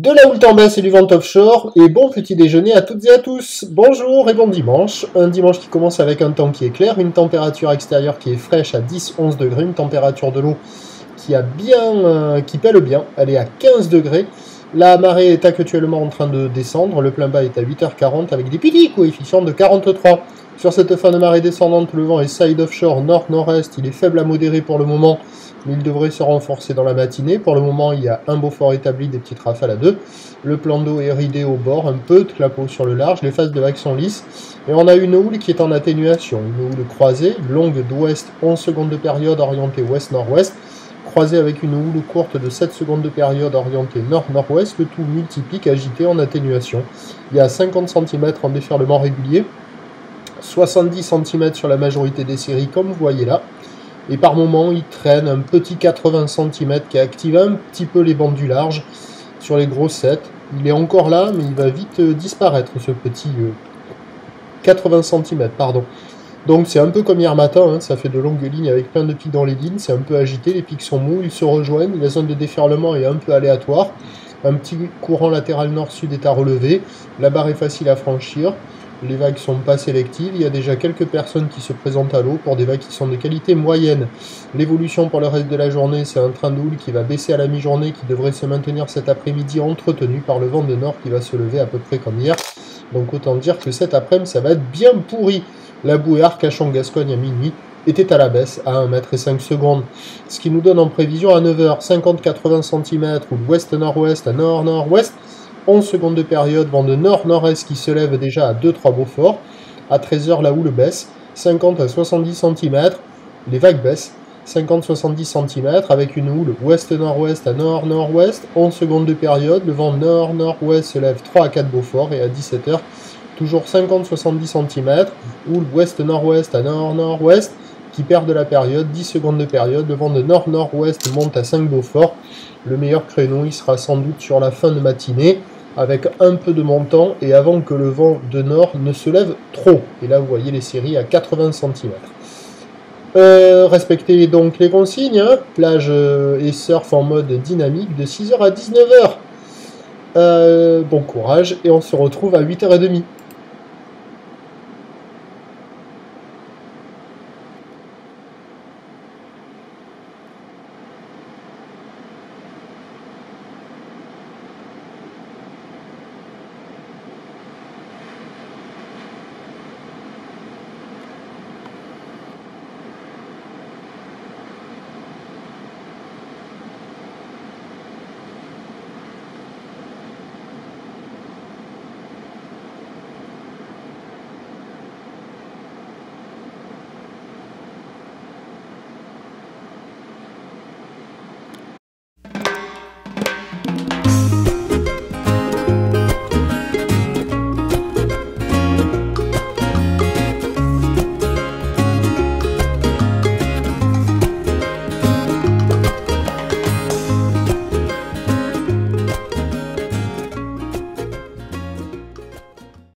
De la houle en baisse et du vent offshore, et bon petit déjeuner à toutes et à tous. Bonjour et bon dimanche. Un dimanche qui commence avec un temps qui est clair, une température extérieure qui est fraîche à 10-11 degrés, une température de l'eau qui pèle bien, elle est à 15 degrés. La marée est actuellement en train de descendre, le plein bas est à 8h40 avec des petits coefficients de 43. Sur cette fin de marée descendante, le vent est side offshore nord-nord-est, il est faible à modéré pour le moment, mais il devrait se renforcer dans la matinée. Pour le moment, il y a un Beaufort établi, des petites rafales à 2. Le plan d'eau est ridé au bord, un peu de clapot sur le large, les faces de vagues sont lisses. Et on a une houle qui est en atténuation, une houle croisée, longue d'ouest 11 secondes de période, orientée ouest-nord-ouest, croisée avec une houle courte de 7 secondes de période, orientée nord-nord-ouest, le tout multiplique agité en atténuation. Il y a 50 cm en déferlement régulier, 70 cm sur la majorité des séries, comme vous voyez là. Et par moment, il traîne un petit 80 cm qui active un petit peu les bandes du large sur les grosses 7. Il est encore là, mais il va vite disparaître, ce petit 80 cm, pardon. Donc c'est un peu comme hier matin, hein, ça fait de longues lignes avec plein de pics dans les lignes, c'est un peu agité, les pics sont mous, ils se rejoignent, la zone de déferlement est un peu aléatoire. Un petit courant latéral nord-sud est à relever, la barre est facile à franchir. Les vagues sont pas sélectives, il y a déjà quelques personnes qui se présentent à l'eau pour des vagues qui sont de qualité moyenne. L'évolution pour le reste de la journée, c'est un train de houle qui va baisser à la mi-journée, qui devrait se maintenir cet après-midi entretenu par le vent de nord qui va se lever à peu près comme hier. Donc autant dire que cet après-midi, ça va être bien pourri. La bouée Arcachon-Gascogne à minuit était à la baisse à 1,5 m, ce qui nous donne en prévision à 9h 50-80 cm ou l'ouest-nord-ouest à nord-nord-ouest. 11 secondes de période, vent de nord-nord-est qui se lève déjà à 2-3 Beaufort. À 13h, la houle baisse, 50 à 70 cm. Les vagues baissent, 50-70 cm, avec une houle ouest-nord-ouest à nord-nord-ouest. 11 secondes de période, le vent nord-nord-ouest se lève 3 à 4 Beaufort. Et à 17h, toujours 50-70 cm, houle ouest-nord-ouest à nord-nord-ouest, qui perd de la période, 10 secondes de période. Le vent de nord-nord-ouest monte à 5 Beaufort. Le meilleur créneau, il sera sans doute sur la fin de matinée, avec un peu de montant et avant que le vent de nord ne se lève trop. Et là, vous voyez les séries à 80 cm. Respectez donc les consignes, hein. Plage et surf en mode dynamique de 6h à 19h. Bon courage et on se retrouve à 8h30.